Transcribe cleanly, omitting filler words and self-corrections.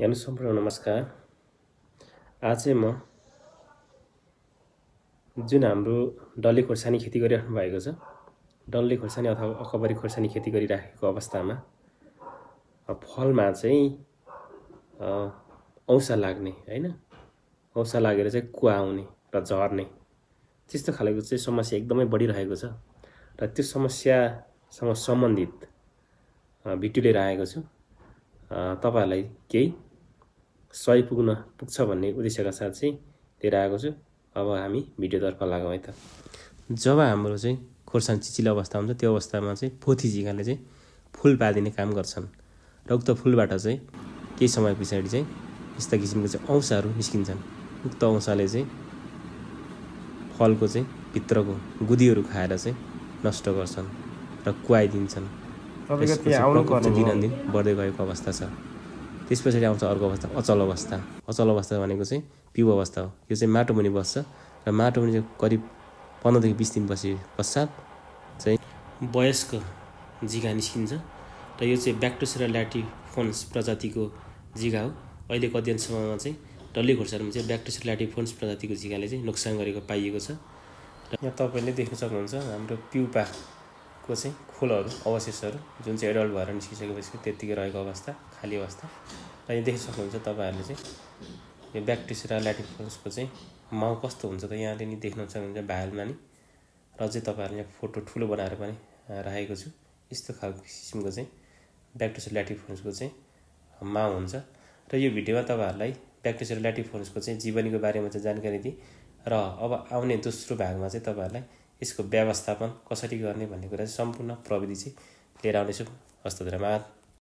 हेर्नु सम्पूर्ण नमस्कार। आज चाहिँ म जुन हाम्रो डल्ले खोर्सानी खेती गरिराख्नु भएको छ, डल्ले खोर्सानी अथवा अकबरी खोर्सानी खेती गरिराखेको अवस्थामा फलमा चाहिँ औसा लाग्ने हैन, औसा लागेर चाहिँ कुवा आउने र झर्ने त्यस्तो खालको चाहिँ समस्या एकदमै बढिरहेको छ र त्यो समस्यासँग सम्बन्धित भिडियो लिएर आएको छु। तपाईहरुलाई केही सहयोग पुग्छ भन्ने उद्देश्यका साथ चाहिँ लिएर आएको छु। अब हामी भिडियोतर्फ लागौँ है त। जब हाम्रो चाहिँ खोर्सानी चिचिलो अवस्था हुन्छ त्यो अवस्थामा चाहिँ पोथी झिँगाले चाहिँ फूल पादिने काम गर्छन् र उक्त फूलबाट चाहिँ केही समय पछाडि चाहिँ यस्ता किसिमको चाहिँ औसाहरू निस्किन्छन्। उक्त औसाले चाहिँ फलको चाहिँ भित्रको गुदीहरू खाएर चाहिँ नष्ट गर्छन् र कुवाइदिन्छन्। दिन बढ्दै गएको अवस्था छ। त्यसपछि आउँछ अर्को अवस्था अचल अवस्था। अचल अवस्था भनेको चाहिँ पिउ अवस्था हो। यो चाहिँ माटो मुनि बस्छ र माटो मुनि चाहिँ करिब 15 देखि 20 दिन पश्चात चाहिँ वयस्क झिँगा निस्किन्छ र यो चाहिँ ब्याक्टोसेरा ल्याटिफोन्स प्रजातिको झिँगा हो। अहिलेको अध्ययनसम्ममा चाहिँ डल्ले खोर्सानीमा चाहिँ ब्याक्टोसेरा ल्याटिफोन्स प्रजातिको झिँगाले चाहिँ नोक्सान गरेको पाइएको छ। र यहाँ तपाईले देख्न सक्नुहुन्छ हाम्रो पिउपाको चाहिँ खोलहरू अवशेषहरू जुन चाहिँ एडल्ट भएर निस्किसकेपछि त्यतिकै रहेको अवस्था, खाली अवस्था। र यहाँ देख्न सक्नुहुन्छ तपाईहरुले चाहिँ यो ब्याक्टोसेरा ल्याटिफोन्सको चाहिँ माउ कस्तो हुन्छ त यहाँले नि देख्न सक्नुहुन्छ भाइरलमा नि। र चाहिँ तपाईहरुले यहाँ फोटो ठुलो बनाएर पनि राखेको छु। यस्तो खालको किसिमको चाहिँ ब्याक्टोसेरा ल्याटिफोन्सको चाहिँ माउ हुन्छ। र यो भिडियोमा तपाईहरुलाई ब्याक्टोसेरा ल्याटिफोन्सको चाहिँ जीवनीको बारेमा चाहिँ जानकारी दिए र अब आउने दोस्रो भागमा चाहिँ तपाईहरुलाई यसको व्यवस्थापन कसरी गर्ने भन्ने कुरा चाहिँ सम्पूर्ण प्रविधि चाहिँ लिएर आउनेछु। हस्त धन्यवाद।